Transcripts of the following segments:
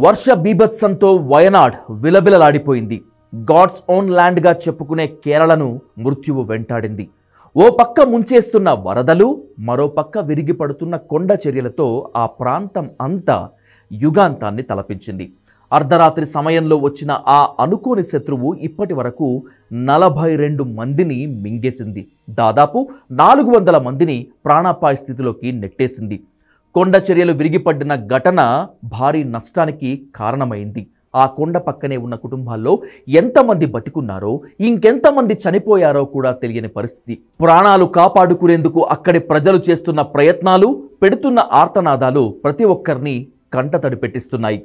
వర్ష బీభత్సంతో Wayanad విలవిలలాడిపోయింది. God's own ల్యాండ్గా చెప్పుకునే కేరళను మృత్యువు వెంటాడింది. ఓ పక్క ముంచేస్తున్న వరదలు, మరో పక్క విరిగి పడుతున్న కొండ చర్యలతో ఆ ప్రాంతం అంతా యుగాంతాన్ని తలపించింది. అర్ధరాత్రి సమయంలో వచ్చిన ఆ అనుకోని శత్రువు ఇప్పటి వరకు 42 మందిని మింగేసింది. దాదాపు 400 మందిని ప్రాణాపాయ స్థితిలోకి నెట్టేసింది. కొండ చర్యలు విరిగిపడిన ఘటన భారీ నష్టానికి కారణమైంది. ఆ కొండ పక్కనే ఉన్న కుటుంబాల్లో ఎంతమంది బతికున్నారో, ఇంకెంతమంది చనిపోయారో కూడా తెలియని పరిస్థితి. ప్రాణాలు కాపాడుకునేందుకు అక్కడి ప్రజలు చేస్తున్న ప్రయత్నాలు, పెడుతున్న ఆర్తనాదాలు ప్రతి ఒక్కరిని కంటతడి పెట్టిస్తున్నాయి.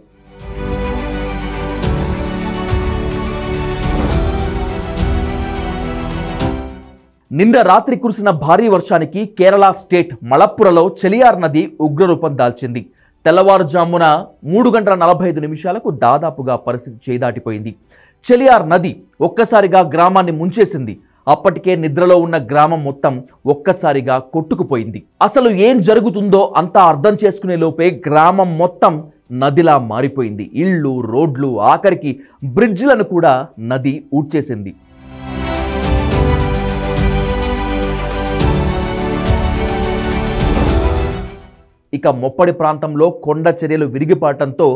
నిన్న రాత్రి కురిసిన భారీ వర్షానికి కేరళ స్టేట్ మలప్పురలో చెలియార్ నది ఉగ్రరూపం దాల్చింది. తెల్లవారుజామున 3:45 దాదాపుగా పరిస్థితి చేదాటిపోయింది. చెలియార్ నది ఒక్కసారిగా గ్రామాన్ని ముంచేసింది. అప్పటికే నిద్రలో ఉన్న గ్రామం మొత్తం ఒక్కసారిగా కొట్టుకుపోయింది. అసలు ఏం జరుగుతుందో అంతా అర్థం చేసుకునే లోపే గ్రామం మొత్తం నదిలా మారిపోయింది. ఇళ్ళు, రోడ్లు, ఆఖరికి బ్రిడ్జిలను కూడా నది ఊడ్చేసింది. ఇక మొప్పడి ప్రాంతంలో కొండ చర్యలు విరిగిపడటంతో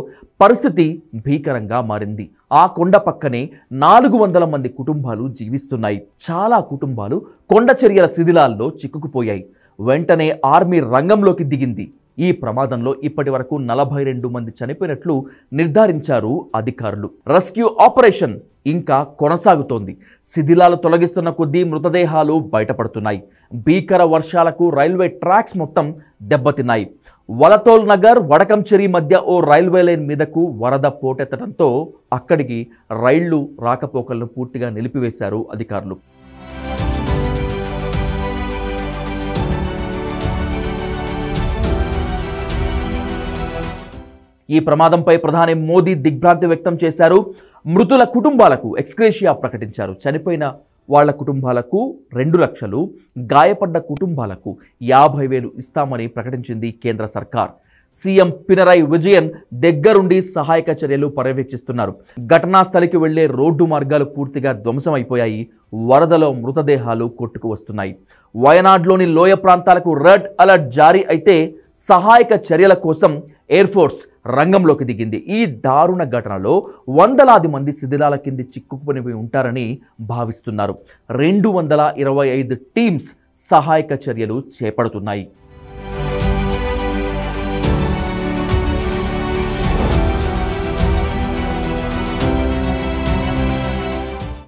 పరిస్థితి భీకరంగా మారింది. ఆ కొండ పక్కనే 400 మంది కుటుంబాలు జీవిస్తున్నాయి. చాలా కుటుంబాలు కొండ చర్యల శిథిలాల్లో చిక్కుకుపోయాయి. వెంటనే ఆర్మీ రంగంలోకి దిగింది. ఈ ప్రమాదంలో ఇప్పటి వరకు 42 మంది చనిపోయినట్లు నిర్ధారించారు అధికారులు. రెస్క్యూ ఆపరేషన్ ఇంకా కొనసాగుతోంది. శిథిలాలు తొలగిస్తున్న కొద్దీ మృతదేహాలు బయటపడుతున్నాయి. భీకర వర్షాలకు రైల్వే ట్రాక్స్ మొత్తం దెబ్బతిన్నాయి. వలతోల్ నగర్, వడకంచెరి మధ్య ఓ రైల్వే లైన్ మీదకు వరద పోటెత్తడంతో అక్కడికి రైళ్లు రాకపోకలను పూర్తిగా నిలిపివేశారు అధికారులు. ఈ ప్రమాదంపై ప్రధాని మోదీ దిగ్భ్రాంతి వ్యక్తం చేశారు. మృతుల కుటుంబాలకు ఎక్స్గ్రేషియా ప్రకటించారు. చనిపోయిన వాళ్ల కుటుంబాలకు 2 లక్షలు, గాయపడ్డ కుటుంబాలకు 50,000 ఇస్తామని ప్రకటించింది కేంద్ర సర్కార్. సీఎం పినరై విజయన్ దగ్గరుండి సహాయక చర్యలు పర్యవేక్షిస్తున్నారు. ఘటనా స్థలికి వెళ్లే రోడ్డు మార్గాలు పూర్తిగా ధ్వంసమైపోయాయి. వరదలో మృతదేహాలు కొట్టుకు వస్తున్నాయి. వయనాడ్లోని లోయ ప్రాంతాలకు రెడ్ అలర్ట్ జారీ అయితే సహాయక చర్యల కోసం ఎయిర్ ఫోర్స్ రంగంలోకి దిగింది. ఈ దారుణ ఘటనలో వందలాది మంది శిథిలాల కింది చిక్కుకుని ఉంటారని భావిస్తున్నారు. 225 టీమ్స్ సహాయక చర్యలు చేపడుతున్నాయి.